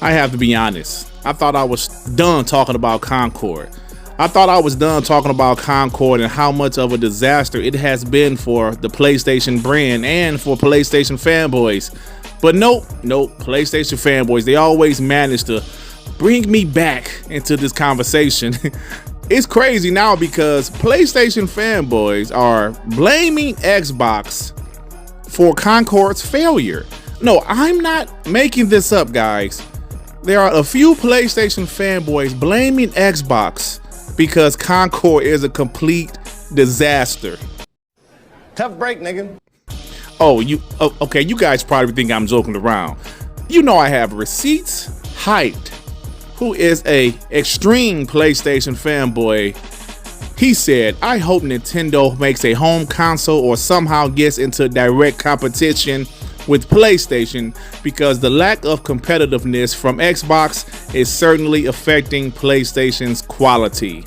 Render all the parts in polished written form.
I have to be honest. I thought I was done talking about Concord. I thought I was done talking about Concord and how much of a disaster it has been for the PlayStation brand and for PlayStation fanboys. But nope, PlayStation fanboys, they always manage to bring me back into this conversation. It's crazy now because PlayStation fanboys are blaming Xbox for Concord's failure. No, I'm not making this up, guys. There are a few PlayStation fanboys blaming Xbox because Concord is a complete disaster. Tough break, nigga. Oh, okay, you guys probably think I'm joking around. You know I have receipts. Hyped, who is a extreme PlayStation fanboy, he said, I hope Nintendo makes a home console or somehow gets into direct competition with PlayStation because the lack of competitiveness from Xbox is certainly affecting PlayStation's quality.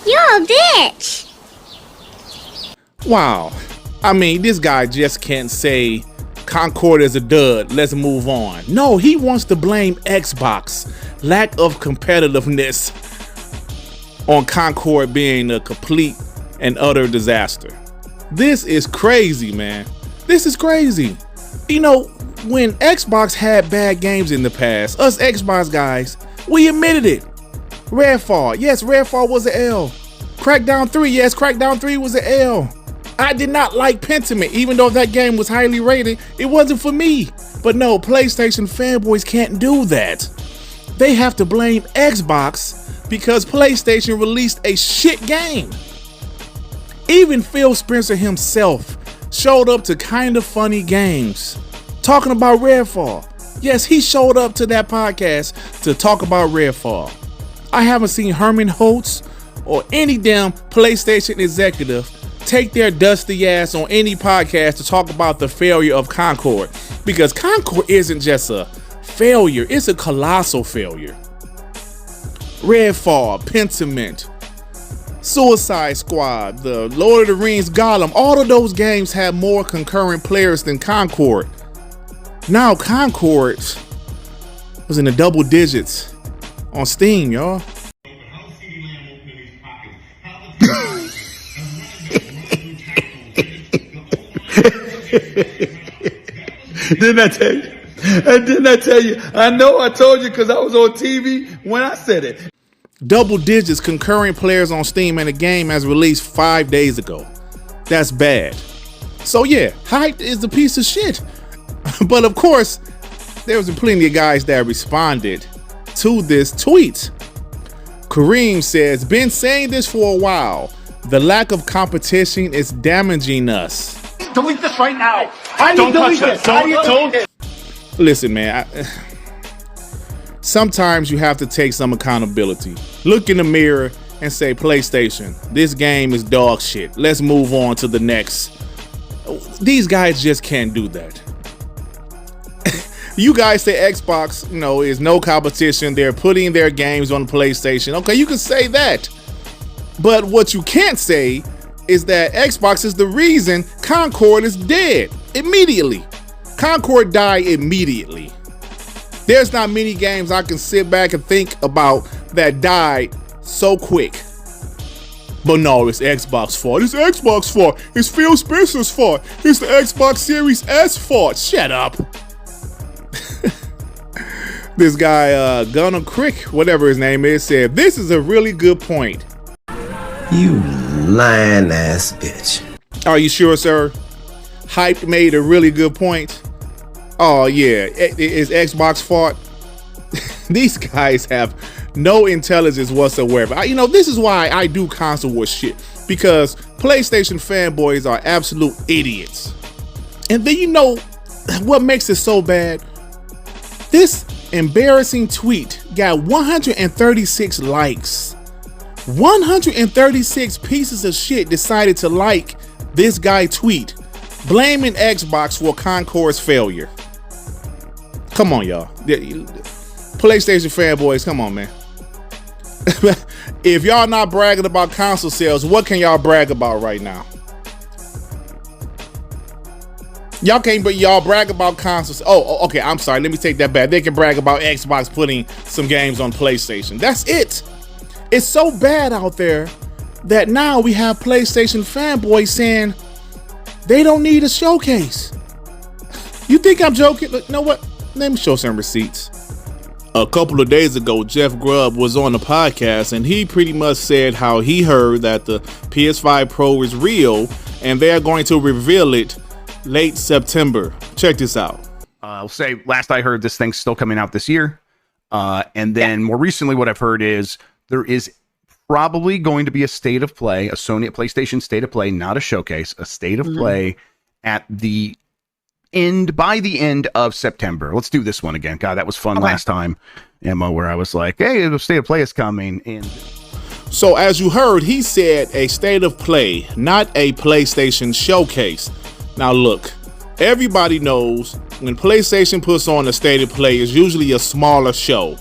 You're a bitch. Wow. I mean, this guy just can't say Concord is a dud, let's move on. No, he wants to blame Xbox lack of competitiveness on Concord being a complete and utter disaster. This is crazy, man. This is crazy. You know, when Xbox had bad games in the past, us Xbox guys, we admitted it. Redfall, yes, Redfall was an L. Crackdown 3, yes, Crackdown 3 was an L. I did not like Pentiment, even though that game was highly rated, it wasn't for me. But no, PlayStation fanboys can't do that. They have to blame Xbox because PlayStation released a shit game. Even Phil Spencer himself showed up to Kinda Funny Games talking about Redfall. Yes, he showed up to that podcast to talk about Redfall. I haven't seen Herman Holtz or any damn PlayStation executive take their dusty ass on any podcast to talk about the failure of Concord, because Concord isn't just a failure, it's a colossal failure. Redfall, Pentiment, Suicide Squad, the Lord of the Rings Gollum, all of those games have more concurrent players than Concord. Now Concord was in the double digits on Steam, y'all. Didn't I tell you? Didn't I tell you? I know I told you because I was on TV when I said it. Double digits concurrent players on Steam, and the game has released 5 days ago. That's bad. So yeah, Hyped is a piece of shit. But of course, there was plenty of guys that responded to this tweet. Kareem says, been saying this for a while. The lack of competition is damaging us. Delete this right now. How do you delete this? Don't. Listen, man. Sometimes you have to take some accountability. Look in the mirror and say, PlayStation, this game is dog shit. Let's move on to the next. These guys just can't do that. You guys say Xbox, is no competition. They're putting their games on PlayStation. Okay, you can say that. But what you can't say is that Xbox is the reason Concord is dead immediately. Concord died immediately. There's not many games I can sit back and think about that died so quick. But no, it's Xbox fault. It's Xbox fault. It's Phil Spencer's fault. It's the Xbox Series S fault. Shut up. This guy, Gunnar Crick, whatever his name is, said, this is a really good point. You lying ass bitch. Are you sure, sir? Hyped made a really good point. Oh yeah, it's Xbox fault. These guys have no intelligence whatsoever. This is why I do console war shit, because PlayStation fanboys are absolute idiots. And then what makes it so bad? This embarrassing tweet got 136 likes. 136 pieces of shit decided to like this guy tweet, blaming Xbox for Concord's failure. Come on, y'all. PlayStation fanboys, come on, man. If y'all not bragging about console sales, what can y'all brag about right now? Y'all can't, but y'all brag about consoles. Oh, okay, I'm sorry. Let me take that back. They can brag about Xbox putting some games on PlayStation. That's it. It's so bad out there that now we have PlayStation fanboys saying they don't need a showcase. You think I'm joking? Look, you know what? Let me show some receipts. A couple of days ago, Jeff Grubb was on the podcast and he pretty much said how he heard that the PS5 Pro is real and they're going to reveal it late September. Check this out. I'll say last I heard this thing's still coming out this year. And then more recently what I've heard is there is probably going to be a state of play, a PlayStation state of play, not a showcase, a state of play by the end of September. Let's do this one again. God, that was fun last time, Emma, where I was like, hey, the state of play is coming. And so as you heard, he said a state of play, not a PlayStation showcase. Now look, everybody knows when PlayStation puts on a state of play, it's usually a smaller show.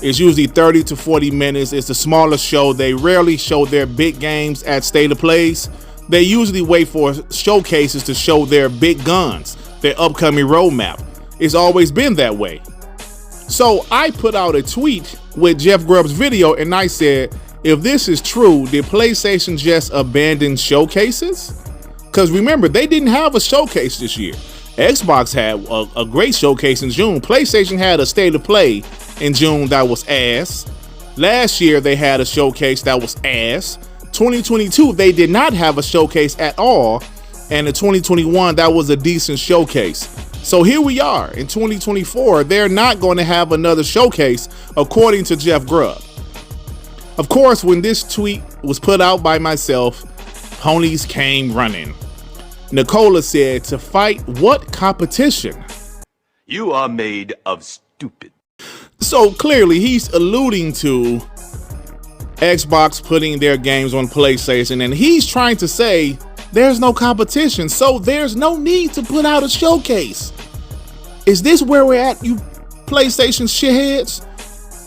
It's usually 30 to 40 minutes. It's a smaller show. They rarely show their big games at state of plays. They usually wait for showcases to show their big guns, their upcoming roadmap. It's always been that way. So I put out a tweet with Jeff Grubb's video and I said, if this is true, did PlayStation just abandon showcases? Because remember, they didn't have a showcase this year. Xbox had a great showcase in June. PlayStation had a state of play in June that was ass. Last year they had a showcase that was ass. 2022 they did not have a showcase at all, and in 2021 that was a decent showcase. So here we are in 2024. They're not going to have another showcase according to Jeff Grubb. Of course, when this tweet was put out by myself, ponies came running. Nicola said, to fight what competition? You are made of stupid. So clearly he's alluding to Xbox putting their games on PlayStation, and he's trying to say there's no competition, so there's no need to put out a showcase. Is this where we're at, you PlayStation shitheads?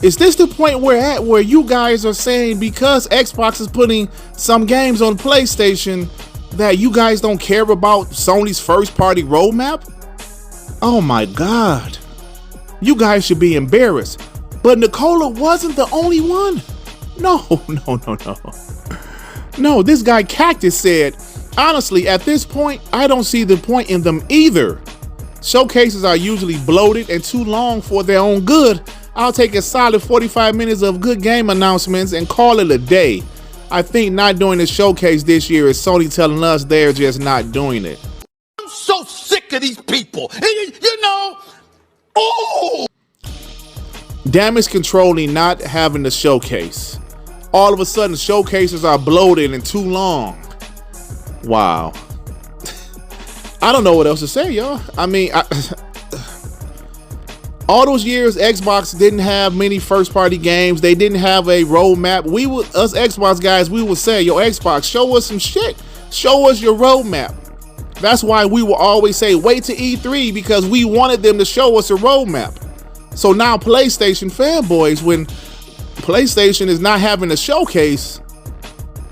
Is this the point we're at where you guys are saying because Xbox is putting some games on PlayStation that you guys don't care about Sony's first party roadmap? Oh my God. You guys should be embarrassed. But Nicola wasn't the only one. No. No, this guy Cactus said, honestly, at this point, I don't see the point in them either. Showcases are usually bloated and too long for their own good. I'll take a solid 45 minutes of good game announcements and call it a day. I think not doing the showcase this year is Sony telling us they're just not doing it. I'm so sick of these people. You know, oh! Damage controlling not having the showcase. All of a sudden, showcases are bloated and too long. Wow. I don't know what else to say, y'all. I mean, all those years, Xbox didn't have many first-party games. They didn't have a roadmap. Us Xbox guys, we would say, yo, Xbox, show us some shit. Show us your roadmap. That's why we will always say, wait to E3, because we wanted them to show us a roadmap. So now PlayStation fanboys, when PlayStation is not having a showcase,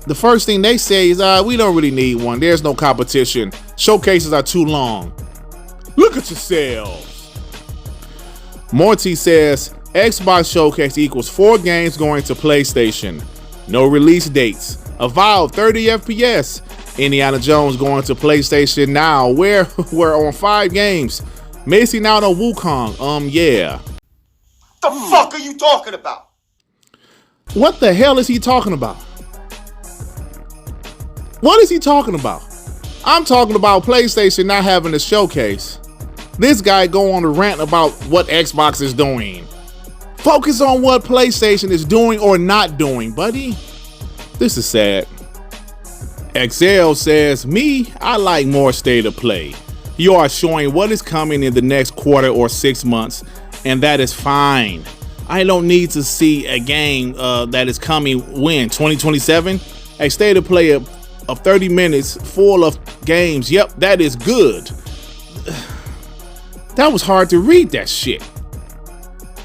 the first thing they say is, we don't really need one. There's no competition. Showcases are too long. Look at yourselves. Morty says, Xbox showcase equals 4 games going to PlayStation. No release dates. Avowed 30 FPS. Indiana Jones going to PlayStation now. We're on 5 games. Missing out on Wukong. Yeah. The fuck are you talking about? What the hell is he talking about? What is he talking about? I'm talking about PlayStation not having a showcase. This guy go on a rant about what Xbox is doing. Focus on what PlayStation is doing or not doing, buddy. This is sad. XL says, me, I like more state of play. You are showing what is coming in the next quarter or 6 months, and that is fine. I don't need to see a game that is coming when, 2027? A state of play of 30 minutes full of games. Yep, that is good. That was hard to read that shit.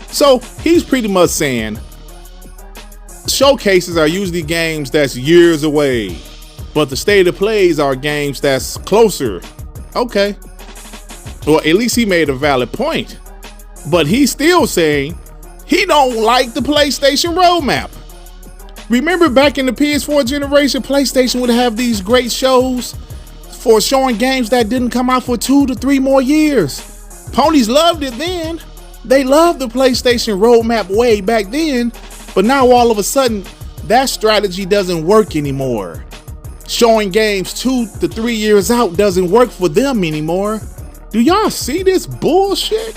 So he's pretty much saying showcases are usually games that's years away, but the state of plays are games that's closer. Okay, Well, at least he made a valid point. But he's still saying he don't like the PlayStation roadmap. Remember back in the PS4 generation, PlayStation would have these great shows for showing games that didn't come out for 2 to 3 more years. Ponies loved it then. They loved the PlayStation roadmap way back then, but now all of a sudden, that strategy doesn't work anymore. Showing games 2 to 3 years out doesn't work for them anymore. Do y'all see this bullshit?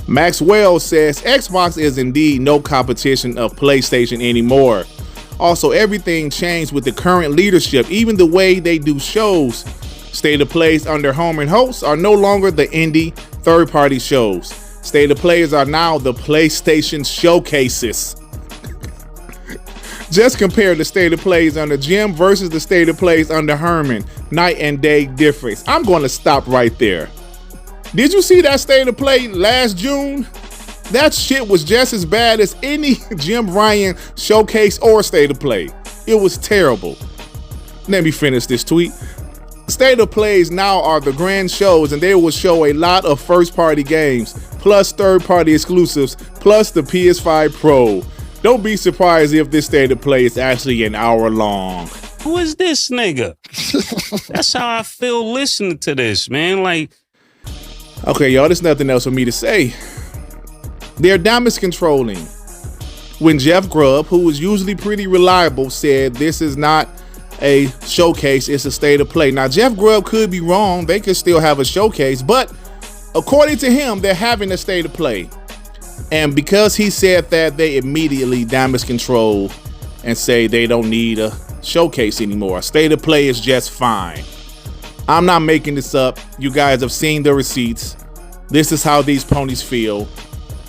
Maxwell says Xbox is indeed no competition of PlayStation anymore. Also, everything changed with the current leadership, even the way they do shows. State of Plays under home and hosts are no longer the indie third-party shows. State of Plays are now the PlayStation showcases. Just compare the State of Plays under Jim versus the State of Plays under Herman. Night and day difference. I'm going to stop right there. Did you see that State of Play last June? That shit was just as bad as any Jim Ryan showcase or State of Play. It was terrible. Let me finish this tweet. State of Plays now are the grand shows, and they will show a lot of first-party games, plus third-party exclusives, plus the PS5 Pro. Don't be surprised if this State of Play is actually an hour long. Who is this nigga? That's how I feel listening to this, man. Like, okay, y'all, there's nothing else for me to say. They're damage controlling. When Jeff Grubb, who is usually pretty reliable, said this is not a showcase, it's a State of Play. Now, Jeff Grubb could be wrong. They could still have a showcase, but according to him, they're having a State of Play. And because he said that, they immediately damage control and say they don't need a showcase anymore. A State of Play is just fine. I'm not making this up. You guys have seen the receipts. This is how these ponies feel.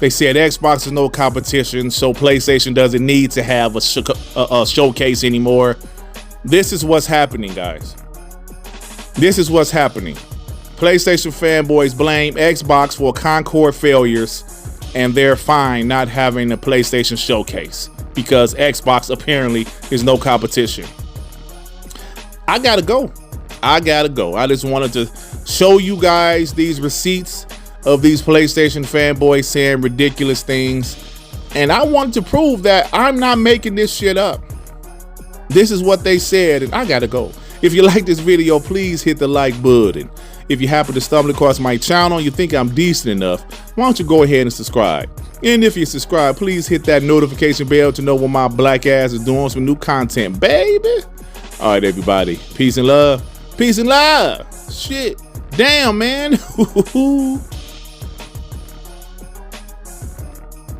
They said Xbox is no competition, so PlayStation doesn't need to have a showcase anymore. This is what's happening, guys. This is what's happening. PlayStation fanboys blame Xbox for Concord failures, and they're fine not having a PlayStation showcase because Xbox apparently is no competition. I gotta go. I just wanted to show you guys these receipts of these PlayStation fanboys saying ridiculous things. And I wanted to prove that I'm not making this shit up. This is what they said, and I gotta go. If you like this video, please hit the like button. If you happen to stumble across my channel and you think I'm decent enough, why don't you go ahead and subscribe? And if you subscribe, please hit that notification bell to know what my black ass is doing some new content, baby. All right, everybody. Peace and love. Peace and love. Shit. Damn, man.